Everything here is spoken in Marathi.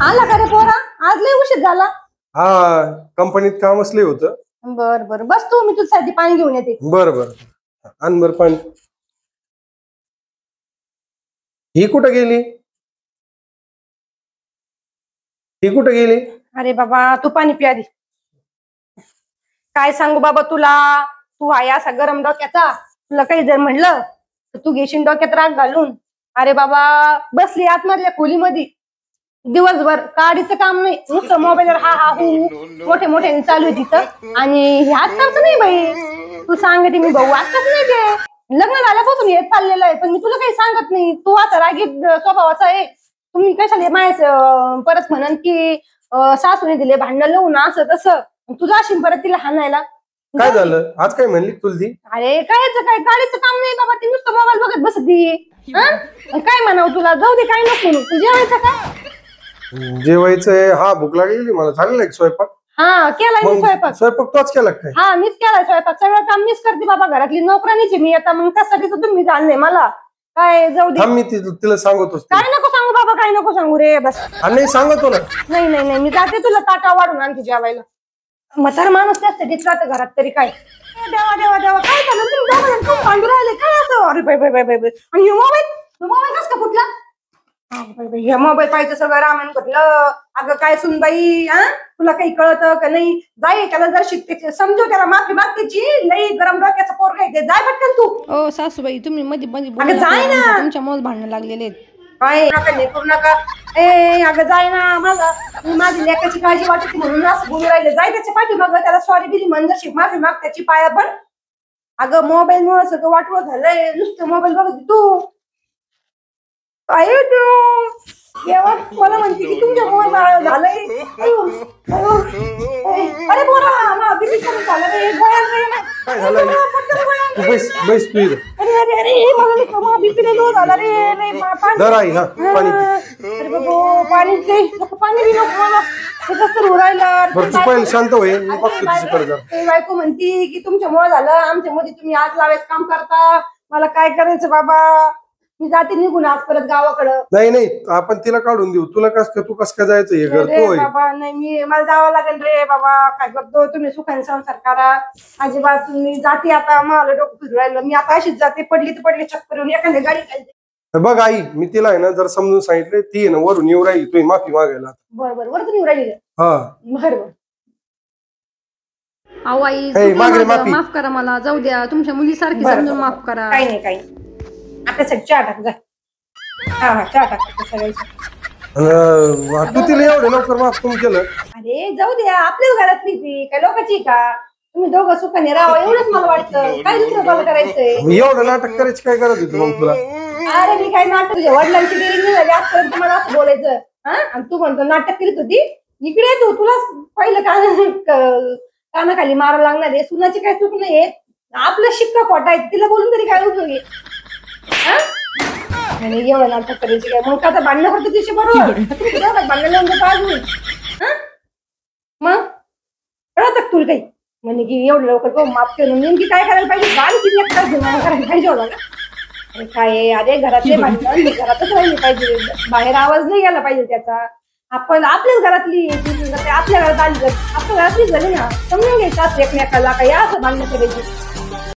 आला का रे पोरा? आज लय उशीर झाला. हा कंपनीत काम असले होतं. बर बर बस तू, मी तुझ्यासाठी पाणी घेऊन येते. बर बर आण बर पाणी. ही कुठं गेली? ही कुठं गेली? अरे बाबा तू पाणी पी आधी. काय सांगू बाबा तुला, तू आहे असा गरम डोक्याचा. तुला काही जर म्हणलं तर तू घेशील डोक्यात राग घालून. अरे बाबा बसली आतमधल्या खोलीमध्ये दिवसभर, काडीचं काम नाही, नुसतं मोबाईलवर हा हा हू मोठे मोठे चालू आहे तिथं. आणि हे आत्ताच नाही बाई, तू सांगते मी भाऊ आत्ताच नाही, ते लग्न झाल्यापासून हे चाललेलं आहे. पण मी तुला काही सांगत नाही, तू आता रागीत स्वभावाचा आहे. तुम्ही कशाला माय परत म्हणन की सासूने दिले भांडण लावून असं तसं, तुझा अशी परत तिला हाणायला. काय झालं आज? काय म्हणली तुलती? अरे कायचं काय, गाडीचं काम नाही बाबा, ती नुसतं मोबाईल बघत बसती. काय म्हणावं तुला, जाऊ दे काय नको म्हणू. तू जेवायचं का? जेवायचंय. हा भूक लागलेली मला. झालेला एक स्वयंपाक? हा केलाय मी स्वयंपाक. स्वयंपाक तोच केला काय? हा मीच केलाय स्वयंपाक. सगळं काम मीच करते बाबा, घरातली नोकरानीची मी आता. मग त्यासाठी तर तुम्ही जाणले मला. काय जाऊ दे. मी तिला सांगतोस. काय नको सांगू बाबा, काय नको सांगू रे. बस नाही सांगतो ना. नाही नाही नाही, मी जाते, तुला ताटा वाढून आणते जेवायला. म्हातार माणूस त्यासाठीच राहतं घरात तरी. काय देवा देवा देवा, काय झालं? तुम्ही दोघं जण भांडू राहिले काय असं? अरे बाय बाय बाय बाय. आणि हे मोबाईल कस का फुटला? हे मोबाईल पाहिजे सगळं रामायण घडलं. अगं काय सुनबाई, तुला काही कळतं का नाही? जाई त्याला जर शिकते समजू, त्याला माफी मागतेची. लई गरम डोक्याचं पोरग आहे ते. जाय पटकन तू. ओ सासूबाई तुम्ही मध्ये अगं जाय ना, तुमच्या मोल भांडणं लागलेले आहेत. काय नका नाही करू नका. ए अगं जाय ना, माझी लेकाची काळजी वाटते म्हणून असं बोलू राहिले. जाय त्याच्या पाठी मग, त्याला सॉरी बिरी म्हण, जशी माफी माग त्याची पाया पण. अगं मोबाईल मुळे सगळं वाटवं झालंय, नुसतं मोबाईल बघत तू. काय देवा, मला म्हणते की तुमच्या मोबाईल झालंय. अरे बोला बीपी कमी झालं रे. काय झालं? बस बस तू इथं. अरे अरे अरे मला बीपी लो झाला रे. अरे बाबा पाणी दे, पाणी बी नको मला. शांत होईल. बायको म्हणती की तुमच्यामुळे झालं, आमच्या मध्ये तुम्ही आज लावायचं काम करता. मला काय करायचं बाबा, मी जाते निघून आज परत गावाकडं. नाही नाही, आपण तिला काढून देऊ. तुला तू कस काय जायचं? हे करतोय बाबा. नाही मला जावं लागेल रे बाबा. काय करतो तुम्ही, सुखाने संसार करा. अजिबात मी जाते आता. मला डोकं फिरून राहिलं. मी आता अशीच जाते, पडली तर पडली चक्कर येऊन एखाद्या गाडी खायची. बघ आई, मी तिला आहे ना जर समजून सांगितलं, ती आहे ना वरून येऊ राहिली तुम्ही माफी मागायला. बरोबर वरतून येऊ राहिली. हा बरोबर. अहो आई माफ करा मला, जाऊ द्या. तुमच्या मुलीसारखी समजून माफ करा. काही नाही काही नाही. आपल्यासाठी चहा टाक जा. हा चहा टाक सगळ्यांसाठी. तू तिला एवढं लवकर माफ करून केलं? अरे जाऊ द्या, आपल्याच घरातली ती काय लोकांची का? तुम्ही दोघं सुखाने राहा एवढंच मला वाटतं. काय दुसरं मला करायचंय? एवढं नाटक करायची काय गरज होती मग तुला? अरे मी काय नाटक, तुझ्या वडिलांची डेअरिंग नाही झाली आजपर्यंत मला असं बोलायचं. आणि तू म्हणतो नाटक करीत होती. इकडे तू, तुला पहिलं कानाखाली मारा लागणार आहे. सुनाची काय चूक नाहीये, आपलं शिक्का खोटा आहे. तिला बोलून तरी काय उपयोगी? एवढं नाटक करायची काय? मग आता भांडणं करतो तिची बरोबर. भांडण लावून मग कळत तुला काही म्हणजे की एवढं लवकर माफ करून नेमकी काय करायला पाहिजे? करायला पाहिजे होता का? अरे काय, अरे घरातले भांडण घरातच राहिले पाहिजे, बाहेर आवाज नाही गेला पाहिजे त्याचा. आपण आपल्याच घरातली, आपल्या घरात आली, आपल्या घरातलीच झाली ना. समजून घ्यायचं असं एकमेकाला, काही असं भांडण करायची.